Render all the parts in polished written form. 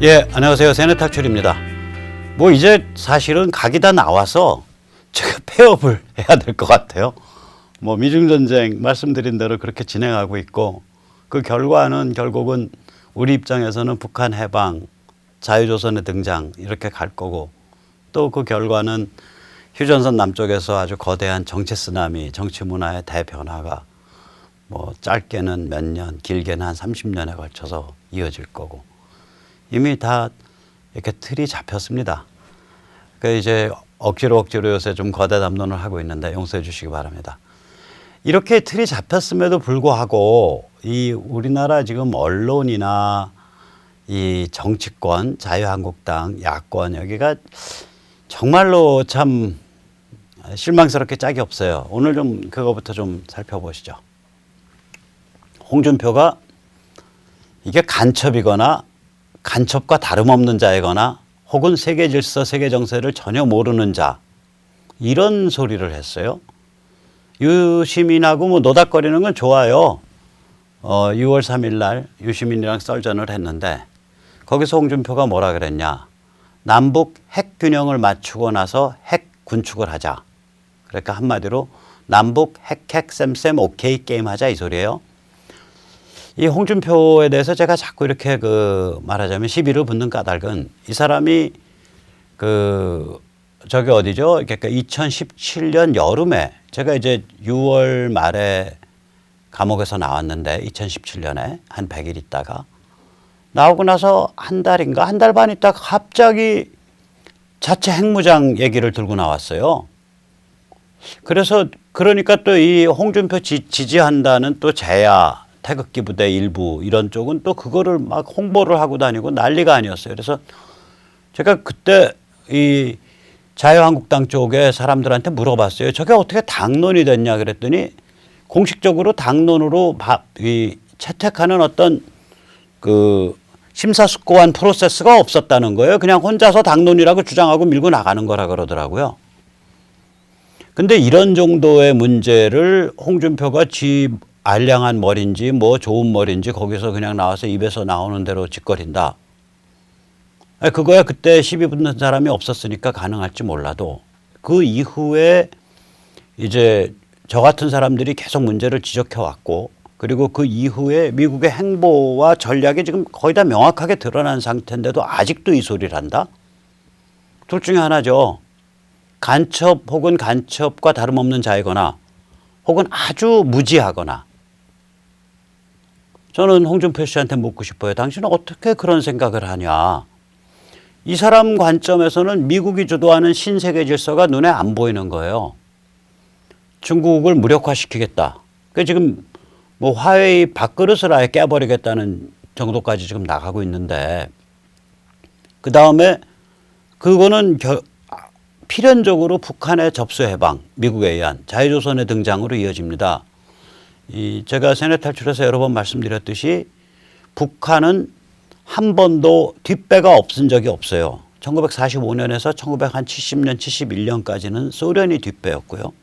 예, 안녕하세요. 세뇌탈출입니다. 뭐 이제 사실은 각이 다 나와서 제가 폐업을 해야 될 것 같아요. 뭐 미중전쟁 말씀드린 대로 그렇게 진행하고 있고, 그 결과는 결국은 우리 입장에서는 북한 해방, 자유조선의 등장 이렇게 갈 거고, 또 그 결과는 휴전선 남쪽에서 아주 거대한 정치 쓰나미, 정치 문화의 대변화가 뭐 짧게는 몇 년, 길게는 한 30년에 걸쳐서 이어질 거고, 이미 다 이렇게 틀이 잡혔습니다. 그 이제 억지로 요새 좀 거대 담론을 하고 있는데 용서해 주시기 바랍니다. 이렇게 틀이 잡혔음에도 불구하고 이 우리나라 지금 언론이나 이 정치권, 자유한국당, 야권 여기가 정말로 참 실망스럽게 짝이 없어요. 오늘 좀 그거부터 좀 살펴보시죠. 홍준표가 이게 간첩이거나 간첩과 다름없는 자이거나 혹은 세계 질서, 세계 정세를 전혀 모르는 자, 이런 소리를 했어요. 유시민하고 뭐 노닥거리는 건 좋아요. 6월 3일 날 유시민이랑 썰전을 했는데 거기서 홍준표가 뭐라 그랬냐. 남북 핵 균형을 맞추고 나서 핵 군축을 하자. 그러니까 한마디로 남북 핵 쌤 오케이 게임 하자 이 소리예요. 이 홍준표에 대해서 제가 자꾸 이렇게 말하자면 시비를 붙는 까닭은 이 사람이 저기 어디죠? 그러니까 2017년 여름에 제가 이제 6월 말에 감옥에서 나왔는데 2017년에 한 100일 있다가 나오고 나서 한 달 반 있다가 갑자기 자체 핵무장 얘기를 들고 나왔어요. 그래서 그러니까 또 이 홍준표 지지한다는 또 제야 태극기 부대 일부 이런 쪽은 또 그거를 막 홍보를 하고 다니고 난리가 아니었어요. 그래서 제가 그때 이 자유한국당 쪽에 사람들한테 물어봤어요. 저게 어떻게 당론이 됐냐 그랬더니 공식적으로 당론으로 채택하는 어떤 심사숙고한 프로세스가 없었다는 거예요. 그냥 혼자서 당론이라고 주장하고 밀고 나가는 거라 그러더라고요. 근데 이런 정도의 문제를 홍준표가 알량한 머리인지 뭐 좋은 머리인지 거기서 그냥 나와서 입에서 나오는 대로 짓거린다. 그거야 그때 시비 붙는 사람이 없었으니까 가능할지 몰라도 그 이후에 이제 저 같은 사람들이 계속 문제를 지적해 왔고, 그리고 그 이후에 미국의 행보와 전략이 지금 거의 다 명확하게 드러난 상태인데도 아직도 이 소리를 한다? 둘 중에 하나죠. 간첩 혹은 간첩과 다름없는 자이거나 혹은 아주 무지하거나. 저는 홍준표 씨한테 묻고 싶어요. 당신은 어떻게 그런 생각을 하냐. 이 사람 관점에서는 미국이 주도하는 신세계 질서가 눈에 안 보이는 거예요. 중국을 무력화시키겠다. 그 지금 뭐 화웨이 밥그릇을 아예 깨버리겠다는 정도까지 지금 나가고 있는데, 그 다음에 그거는 필연적으로 북한의 접수 해방, 미국에 의한 자유조선의 등장으로 이어집니다. 제가 세뇌탈출에서 여러 번 말씀드렸듯이 북한은 한 번도 뒷배가 없은 적이 없어요. 1945년에서 1970년, 71년까지는 소련이 뒷배였고요.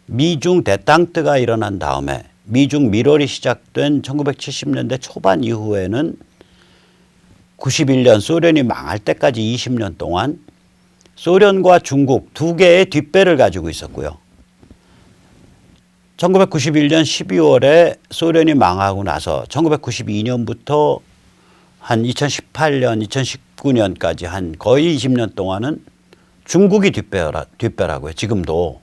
미중 대땅뜨가 일어난 다음에 미중 밀월이 시작된 1970년대 초반 이후에는 91년 소련이 망할 때까지 20년 동안 소련과 중국 두 개의 뒷배를 가지고 있었고요. 1991년 12월에 소련이 망하고 나서 1992년부터 한 2018년, 2019년까지 한 거의 20년 동안은 중국이 뒷배라고요. 지금도.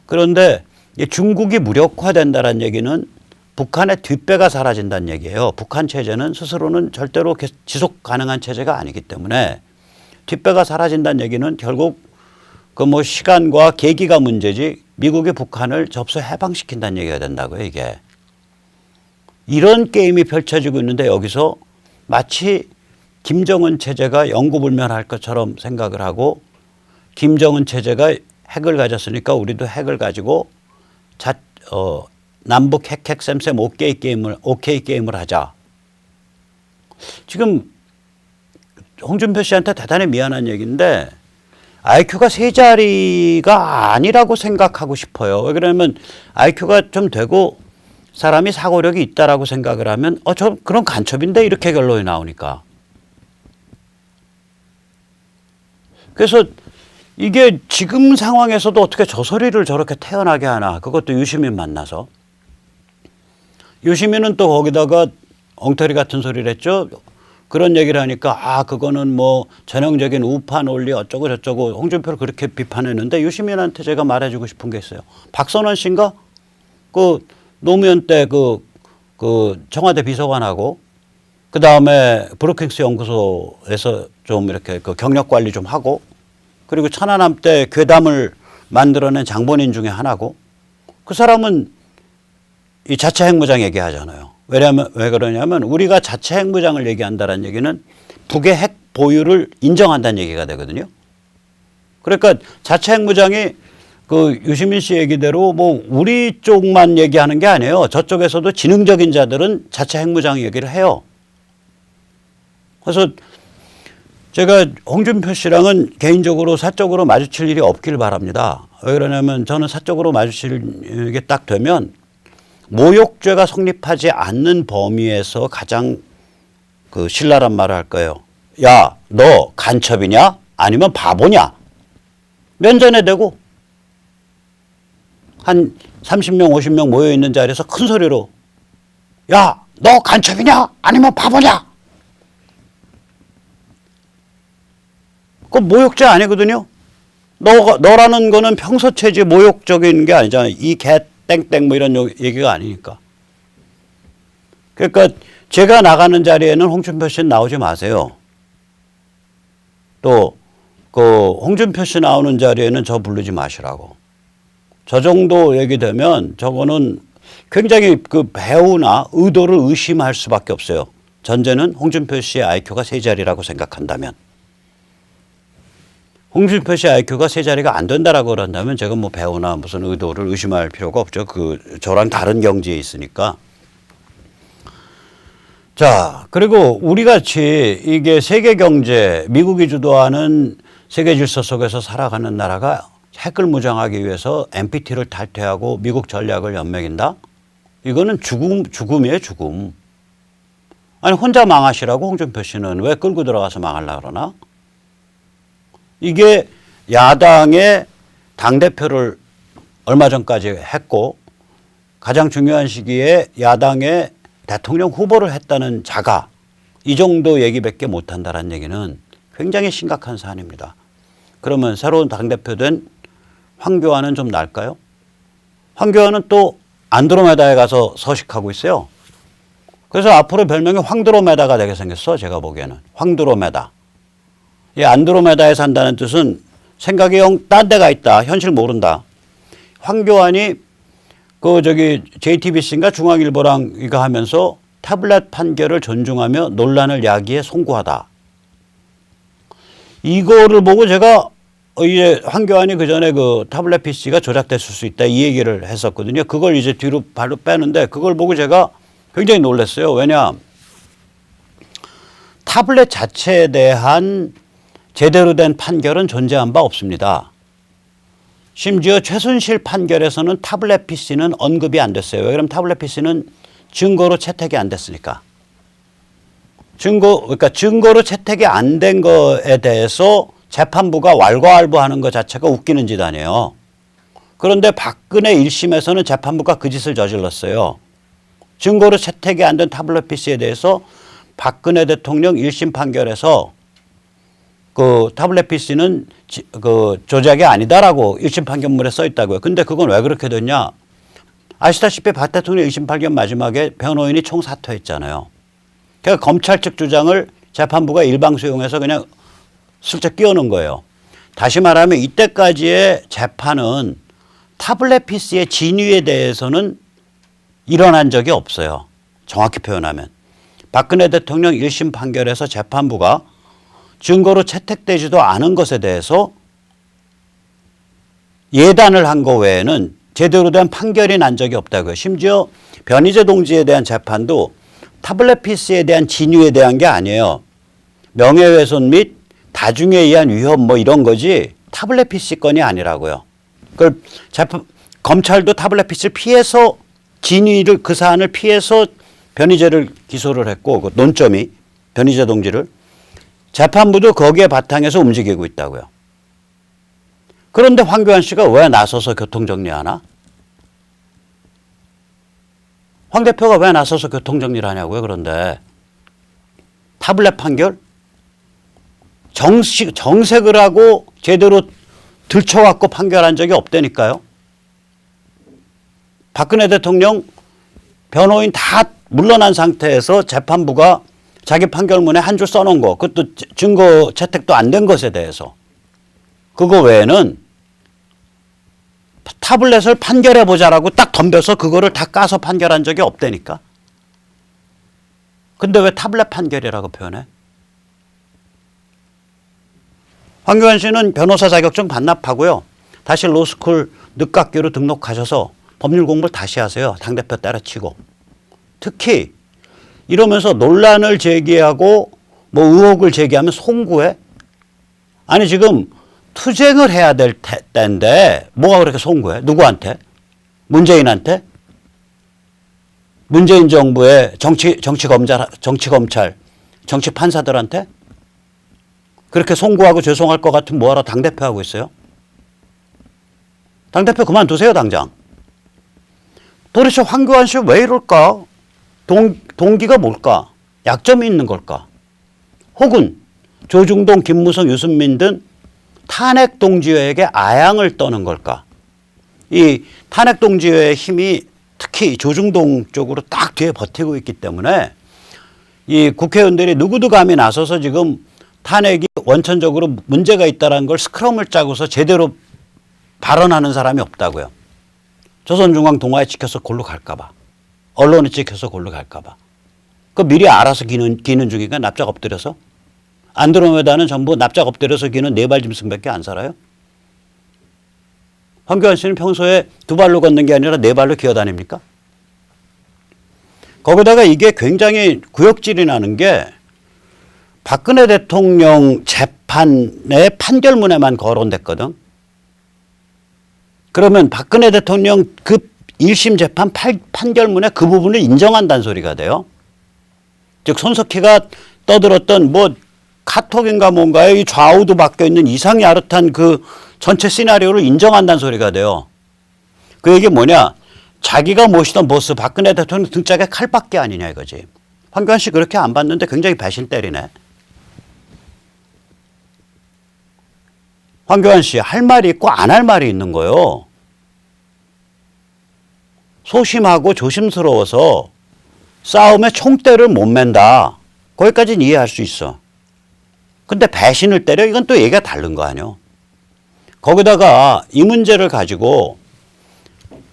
그런데 중국이 무력화된다는 얘기는 북한의 뒷배가 사라진다는 얘기예요. 북한 체제는 스스로는 절대로 지속 가능한 체제가 아니기 때문에 뒷배가 사라진다는 얘기는 결국 시간과 계기가 문제지 미국이 북한을 접수 해방시킨다는 얘기가 된다고요, 이게. 이런 게임이 펼쳐지고 있는데 여기서 마치 김정은 체제가 영구불면할 것처럼 생각을 하고, 김정은 체제가 핵을 가졌으니까 우리도 핵을 가지고 남북 핵 쌤 오케이 게임을 하자. 지금 홍준표 씨한테 대단히 미안한 얘기인데 IQ가 세 자리가 아니라고 생각하고 싶어요. 왜 그러냐면 IQ가 좀 되고 사람이 사고력이 있다라고 생각을 하면 저 그런 간첩인데 이렇게 결론이 나오니까. 그래서 이게 지금 상황에서도 어떻게 저 소리를 저렇게 태어나게 하나. 그것도 유시민 만나서. 유시민은 또 거기다가 엉터리 같은 소리를 했죠. 그런 얘기를 하니까 그거는 뭐 전형적인 우파 논리 어쩌고 저쩌고 홍준표를 그렇게 비판했는데 유시민한테 제가 말해주고 싶은 게 있어요. 박선원 씨인가? 그 노무현 때 그 청와대 비서관하고 그 다음에 브루킹스 연구소에서 좀 이렇게 그 경력 관리 좀 하고 그리고 천안함 때 괴담을 만들어낸 장본인 중에 하나고 그 사람은 이 자체 핵무장 얘기하잖아요. 왜냐하면 왜 그러냐면 우리가 자체 핵무장을 얘기한다는 얘기는 북의 핵 보유를 인정한다는 얘기가 되거든요. 그러니까 자체 핵무장이 그 유시민 씨 얘기대로 뭐 우리 쪽만 얘기하는 게 아니에요. 저쪽에서도 지능적인 자들은 자체 핵무장 얘기를 해요. 그래서 제가 홍준표 씨랑은 개인적으로 사적으로 마주칠 일이 없길 바랍니다. 왜 그러냐면 저는 사적으로 마주칠 게 딱 되면 모욕죄가 성립하지 않는 범위에서 가장 그 신랄한 말을 할 거예요. 야, 너 간첩이냐? 아니면 바보냐? 면전에 대고 한 30명, 50명 모여있는 자리에서 큰 소리로 야, 너 간첩이냐? 아니면 바보냐? 그건 모욕죄 아니거든요. 너라는 거는 평소체지 모욕적인 게 아니잖아요. 이 개 땡땡 뭐 이런 얘기가 아니니까. 그러니까 제가 나가는 자리에는 홍준표 씨는 나오지 마세요. 또 그 홍준표 씨 나오는 자리에는 저 부르지 마시라고. 저 정도 얘기되면 저거는 굉장히 그 배우나 의도를 의심할 수밖에 없어요. 전제는 홍준표 씨의 IQ가 세 자리라고 생각한다면. 홍준표 씨 IQ가 세 자리가 안 된다라고 그런다면 제가 뭐 배우나 무슨 의도를 의심할 필요가 없죠. 저랑 다른 경지에 있으니까. 자, 그리고 우리 같이 이게 세계 경제, 미국이 주도하는 세계 질서 속에서 살아가는 나라가 핵을 무장하기 위해서 NPT를 탈퇴하고 미국 전략을 연맥인다? 이거는 죽음이에요, 죽음. 아니, 혼자 망하시라고 홍준표 씨는 왜 끌고 들어가서 망하려고 그러나? 이게 야당의 당대표를 얼마 전까지 했고 가장 중요한 시기에 야당의 대통령 후보를 했다는 자가 이 정도 얘기밖에 못한다는 얘기는 굉장히 심각한 사안입니다. 그러면 새로운 당대표 된 황교안은 좀 나을까요? 황교안은 또 안드로메다에 가서 서식하고 있어요. 그래서 앞으로 별명이 황드로메다가 되게 생겼어. 제가 보기에는. 황드로메다. 이 안드로메다에 산다는 뜻은 생각이 영 딴 데가 있다. 현실 모른다. 황교안이 JTBC인가 중앙일보랑 이거 하면서 타블렛 판결을 존중하며 논란을 야기해 송구하다. 이거를 보고 제가 이제 황교안이 그 전에 그 타블렛 PC가 조작됐을 수 있다 이 얘기를 했었거든요. 그걸 이제 뒤로 발로 빼는데 그걸 보고 제가 굉장히 놀랐어요. 왜냐? 타블렛 자체에 대한 제대로 된 판결은 존재한 바 없습니다. 심지어 최순실 판결에서는 타블렛 PC는 언급이 안 됐어요. 왜 그러면 타블렛 PC는 증거로 채택이 안 됐으니까. 그러니까 증거로 채택이 안 된 거에 대해서 재판부가 왈가왈부하는 것 자체가 웃기는 짓 아니에요. 그런데 박근혜 1심에서는 재판부가 그 짓을 저질렀어요. 증거로 채택이 안 된 타블렛 PC에 대해서 박근혜 대통령 1심 판결에서 그 타블렛 PC는 그 조작이 아니다라고 1심 판결문에 써 있다고요. 근데 그건 왜 그렇게 됐냐? 아시다시피 박 대통령 1심 판결 마지막에 변호인이 총사퇴했잖아요. 그러니까 검찰 측 주장을 재판부가 일방 수용해서 그냥 슬쩍 끼워넣은 거예요. 다시 말하면 이때까지의 재판은 타블렛 PC의 진위에 대해서는 일어난 적이 없어요. 정확히 표현하면. 박근혜 대통령 1심 판결에서 재판부가 증거로 채택되지도 않은 것에 대해서 예단을 한 거 외에는 제대로 된 판결이 난 적이 없다고요. 심지어 변희재 동지에 대한 재판도 타블렛 PC에 대한 진위에 대한 게 아니에요. 명예훼손 및 다중에 의한 위협 뭐 이런 거지 타블렛 PC 건이 아니라고요. 그걸 검찰도 타블렛 PC를 피해서 진위를 그 사안을 피해서 변희재를 기소를 했고 그 논점이 변희재 동지를 재판부도 거기에 바탕에서 움직이고 있다고요. 그런데 황교안 씨가 왜 나서서 교통정리하나? 황 대표가 왜 나서서 교통정리를 하냐고요, 그런데. 타블렛 판결? 정색을 하고 제대로 들춰갖고 판결한 적이 없다니까요. 박근혜 대통령 변호인 다 물러난 상태에서 재판부가 자기 판결문에 한 줄 써놓은 거, 그것도 증거 채택도 안 된 것에 대해서. 그거 외에는 타블렛을 판결해보자라고 딱 덤벼서 그거를 다 까서 판결한 적이 없다니까. 근데 왜 타블렛 판결이라고 표현해? 황교안 씨는 변호사 자격증 반납하고요. 다시 로스쿨 늦학교로 등록하셔서 법률 공부를 다시 하세요. 당대표 때려치고. 특히 이러면서 논란을 제기하고 뭐 의혹을 제기하면 송구해? 아니 지금 투쟁을 해야 될 때인데 뭐가 그렇게 송구해? 누구한테? 문재인한테? 문재인 정부의 정치검찰, 정치판사들한테? 그렇게 송구하고 죄송할 것 같으면 뭐하러 당대표 하고 있어요? 당대표 그만두세요 당장. 도대체 황교안 씨 왜 이럴까? 동기가 뭘까? 약점이 있는 걸까? 혹은 조중동, 김무성, 유승민 등 탄핵 동지회에게 아양을 떠는 걸까? 이 탄핵 동지회의 힘이 특히 조중동 쪽으로 딱 뒤에 버티고 있기 때문에 이 국회의원들이 누구도 감히 나서서 지금 탄핵이 원천적으로 문제가 있다는 걸 스크럼을 짜고서 제대로 발언하는 사람이 없다고요. 조선중앙 동아에 찍혀서 골로 갈까 봐. 언론에 찍혀서 골로 갈까 봐. 그 미리 알아서 기는 중이니까 납작 엎드려서. 안드로메다는 전부 납작 엎드려서 기는 네발 짐승밖에 안 살아요. 황교안 씨는 평소에 두 발로 걷는 게 아니라 네 발로 기어다닙니까? 거기다가 이게 굉장히 구역질이 나는 게 박근혜 대통령 재판의 판결문에만 거론됐거든. 그러면 박근혜 대통령 그 1심 재판 판결문에 그 부분을 인정한다는 소리가 돼요. 즉 손석희가 떠들었던 뭐 카톡인가 뭔가에 이 좌우도 바뀌어 있는 이상이 야릇한 그 전체 시나리오를 인정한다는 소리가 돼요. 그 얘기 뭐냐? 자기가 모시던 보스 박근혜 대통령 등짝에 칼밖에 아니냐 이거지. 황교안 씨 그렇게 안 봤는데 굉장히 배신 때리네. 황교안 씨 할 말이 있고 안 할 말이 있는 거요. 소심하고 조심스러워서 싸움에 총대를 못 맨다. 거기까지는 이해할 수 있어. 근데 배신을 때려? 이건 또 얘기가 다른 거 아니요. 거기다가 이 문제를 가지고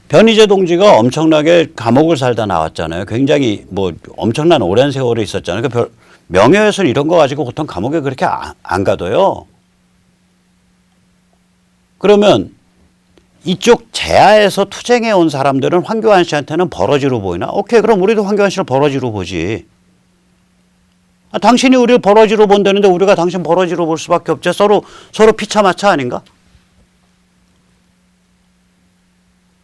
변희재 동지가 엄청나게 감옥을 살다 나왔잖아요. 굉장히 뭐 엄청난 오랜 세월이 있었잖아요. 그 명예훼손 이런 거 가지고 보통 감옥에 그렇게 안 가둬요. 그러면 이쪽 재하에서 투쟁해 온 사람들은 황교안 씨한테는 버러지로 보이나? 오케이, 그럼 우리도 황교안 씨를 버러지로 보지. 당신이 우리를 버러지로 본다는데 우리가 당신 버러지로 볼 수밖에 없지. 서로 피차마차 아닌가?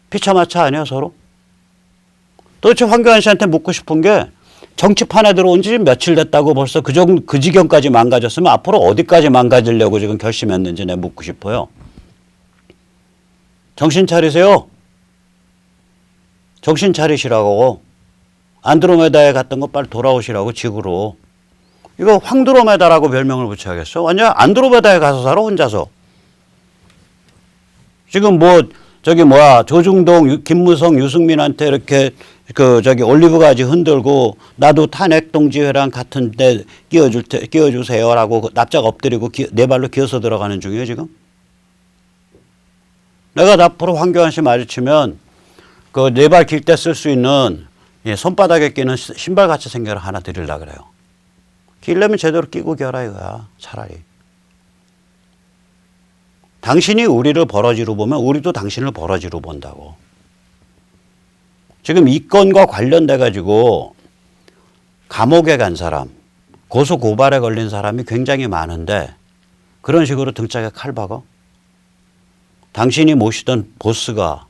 피차마차 아니야 서로? 도대체 황교안 씨한테 묻고 싶은 게 정치판에 들어온 지 며칠 됐다고 벌써 그 지경까지 망가졌으면 앞으로 어디까지 망가지려고 지금 결심했는지 내가 묻고 싶어요. 정신 차리세요. 정신 차리시라고. 안드로메다에 갔던 거 빨리 돌아오시라고 지구로. 이거 황드로메다라고 별명을 붙여야겠어. 완전 안드로메다에 가서 살아 혼자서. 지금 뭐 저기 뭐야 조중동 김무성 유승민한테 이렇게 올리브 가지 흔들고 나도 탄핵 동지회랑 같은데 끼워주세요라고 납작 엎드리고 네 발로 기어서 들어가는 중이에요 지금. 내가 앞으로 황교안 씨 마주치면 그 네 발 길 때 쓸 수 있는 손바닥에 끼는 신발 같이 생겨라 하나 드리려고 그래요. 끼려면 제대로 끼고 겨라 이거야 차라리. 당신이 우리를 버러지로 보면 우리도 당신을 버러지로 본다고. 지금 이 건과 관련돼 가지고 감옥에 간 사람, 고소 고발에 걸린 사람이 굉장히 많은데 그런 식으로 등짝에 칼 박어? 당신이 모시던 보스가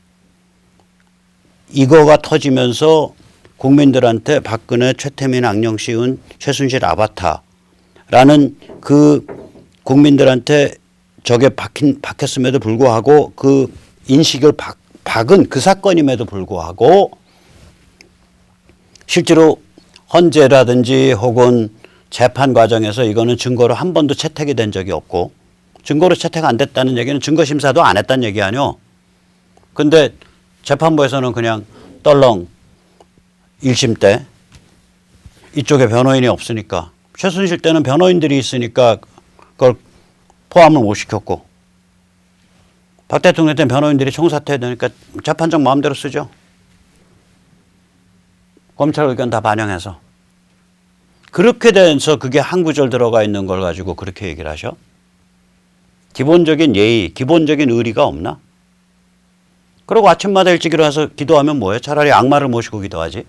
이거가 터지면서 국민들한테 박근혜, 최태민, 악령씌운 최순실 아바타라는 그 국민들한테 저게 박혔음에도 불구하고 그 인식을 박은 그 사건임에도 불구하고 실제로 헌재라든지 혹은 재판 과정에서 이거는 증거로 한 번도 채택이 된 적이 없고 증거로 채택 안 됐다는 얘기는 증거심사도 안 했다는 얘기 아니요. 근데 재판부에서는 그냥 떨렁 1심 때 이쪽에 변호인이 없으니까 최순실 때는 변호인들이 있으니까 그걸 포함을 못 시켰고 박 대통령 때는 변호인들이 총사퇴해야 되니까 재판장 마음대로 쓰죠. 검찰 의견 다 반영해서. 그렇게 돼서 그게 한 구절 들어가 있는 걸 가지고 그렇게 얘기를 하셔? 기본적인 예의, 기본적인 의리가 없나? 그리고 아침마다 일찍 일어나서 기도하면 뭐해? 차라리 악마를 모시고 기도하지.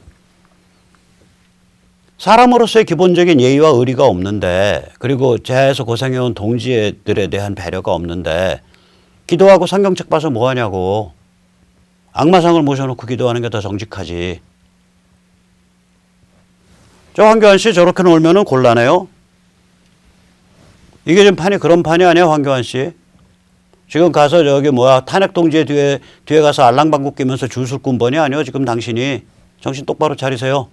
사람으로서의 기본적인 예의와 의리가 없는데 그리고 재해에서 고생해온 동지들에 대한 배려가 없는데 기도하고 성경책 봐서 뭐하냐고. 악마상을 모셔놓고 기도하는 게 더 정직하지. 저 황교안 씨 저렇게 놀면은 곤란해요. 이게 지금 판이 그런 판이 아니야, 황교안 씨. 지금 가서 저기 탄핵 동지의 뒤에 가서 알랑방구 끼면서 줄술 꾼번이 아니요. 지금 당신이 정신 똑바로 차리세요.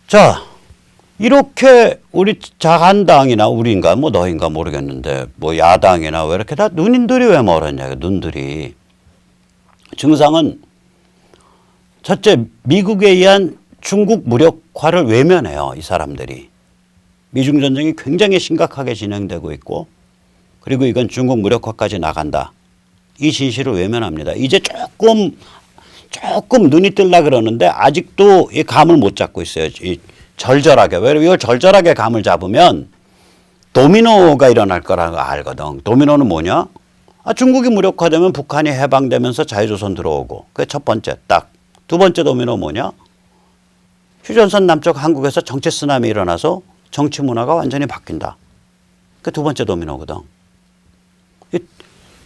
자, 이렇게 우리 자한당이나 우리인가 뭐 너인가 모르겠는데 뭐 야당이나 왜 이렇게 다 눈들이 왜 멀었냐, 눈들이. 증상은 첫째, 미국에 의한 중국 무력화를 외면해요, 이 사람들이. 미중 전쟁이 굉장히 심각하게 진행되고 있고 그리고 이건 중국 무력화까지 나간다. 이 진실을 외면합니다. 이제 조금 눈이 뜰라 그러는데 아직도 이 감을 못 잡고 있어요. 이 절절하게. 왜 이걸 절절하게 감을 잡으면 도미노가 일어날 거라는 거 알거든. 도미노는 뭐냐? 중국이 무력화되면 북한이 해방되면서 자유조선 들어오고. 그게 첫 번째 딱. 두 번째 도미노 뭐냐? 휴전선 남쪽 한국에서 정치 쓰나미 일어나서 정치 문화가 완전히 바뀐다. 그게 두 번째 도미노거든.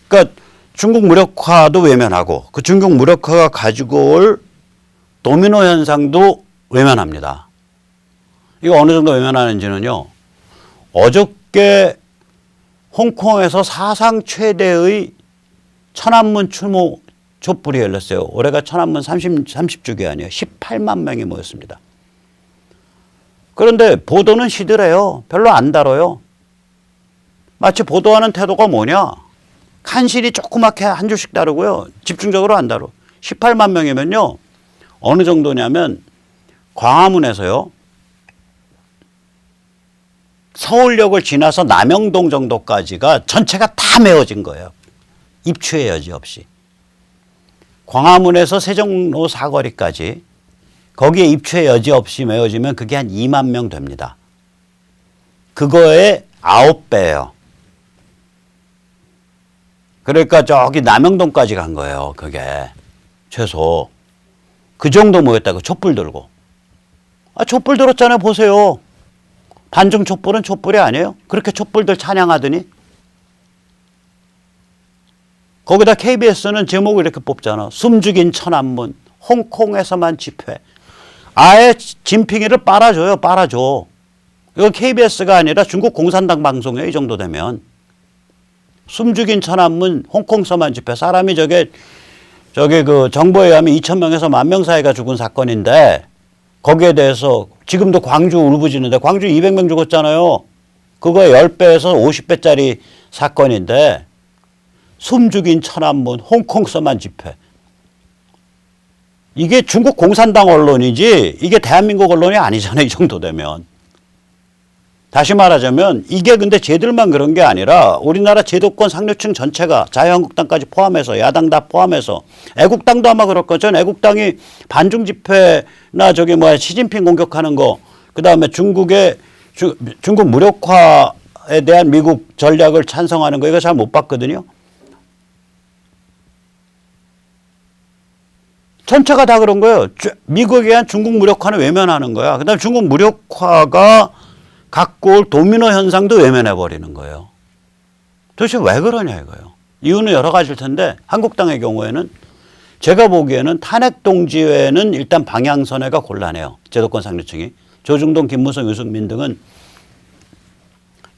그러니까 중국 무력화도 외면하고 그 중국 무력화가 가지고 올 도미노 현상도 외면합니다. 이거 어느 정도 외면하는지는요. 어저께 홍콩에서 사상 최대의 천안문 추모 촛불이 열렸어요. 올해가 천안문 30주기 아니에요. 18만 명이 모였습니다. 그런데 보도는 시들해요. 별로 안 다뤄요. 마치 보도하는 태도가 뭐냐. 칸실이 조그맣게 한 줄씩 다루고요. 집중적으로 안 다루. 18만 명이면요. 어느 정도냐면 광화문에서요. 서울역을 지나서 남영동 정도까지가 전체가 다 메워진 거예요. 입추의 여지 없이. 광화문에서 세종로 사거리까지 거기에 입추의 여지 없이 메워지면 그게 한 2만 명 됩니다. 그거의 9배예요. 그러니까 저기 남영동까지 간 거예요. 그게 최소. 그 정도 모였다고 촛불 들고. 촛불 들었잖아요. 보세요. 반중 촛불은 촛불이 아니에요. 그렇게 촛불들 찬양하더니. 거기다 KBS는 제목을 이렇게 뽑잖아. 숨죽인 천안문. 홍콩에서만 집회. 아예 진핑이를 빨아줘요. 빨아줘. 이건 KBS가 아니라 중국 공산당 방송이에요. 이 정도 되면. 숨죽인 천안문 홍콩서만 집회. 사람이 저게 그 정보에 의하면 2,000명에서 10,000명 사이가 죽은 사건인데 거기에 대해서 지금도 광주 울부짖는데 광주 200명 죽었잖아요. 그거의 10배에서 50배짜리 사건인데 숨죽인 천안문 홍콩서만 집회. 이게 중국 공산당 언론이지 이게 대한민국 언론이 아니잖아요. 이 정도 되면. 다시 말하자면 이게 근데 쟤들만 그런 게 아니라 우리나라 제도권 상류층 전체가 자유한국당까지 포함해서 야당 다 포함해서 애국당도 아마 그럴 거죠. 애국당이 반중 집회나 저기 시진핑 공격하는 거 그다음에 중국 무력화에 대한 미국 전략을 찬성하는 거 이거 잘 못 봤거든요. 전체가 다 그런 거예요. 미국에 대한 중국 무력화는 외면하는 거야. 그다음에 중국 무력화가 갖고 올 도미노 현상도 외면해버리는 거예요. 도대체 왜 그러냐 이거예요. 이유는 여러 가지일 텐데 한국당의 경우에는 제가 보기에는 탄핵 동지회는 일단 방향선회가 곤란해요. 제도권 상류층이. 조중동, 김무성, 유승민 등은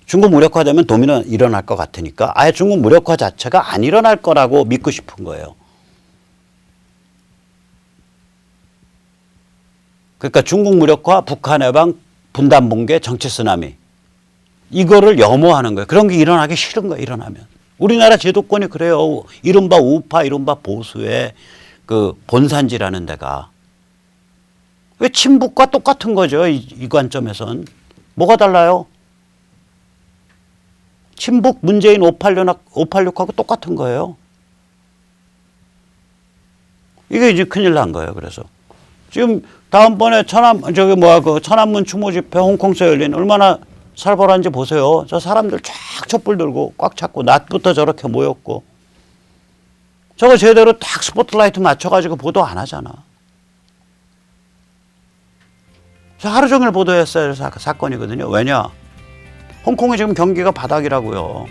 중국 무력화되면 도민은 일어날 것 같으니까 아예 중국 무력화 자체가 안 일어날 거라고 믿고 싶은 거예요. 그러니까 중국 무력화, 북한 해방, 분단 붕괴, 정치 쓰나미 이거를 염호하는 거예요. 그런 게 일어나기 싫은 거예요. 일어나면. 우리나라 제도권이 그래요. 이른바 우파, 이른바 보수의 그 본산지라는 데가. 왜 친북과 똑같은 거죠. 이 관점에선. 뭐가 달라요? 친북 문재인 586하고 똑같은 거예요. 이게 이제 큰일 난 거예요. 그래서. 지금 다음번에 천안문 추모 집회 홍콩에서 열린 얼마나 살벌한지 보세요. 저 사람들 쫙 촛불 들고 꽉 찼고 낮부터 저렇게 모였고 저거 제대로 딱 스포트라이트 맞춰가지고 보도 안 하잖아. 저 하루 종일 보도했어야 할 사건이거든요. 왜냐? 홍콩이 지금 경기가 바닥이라고요.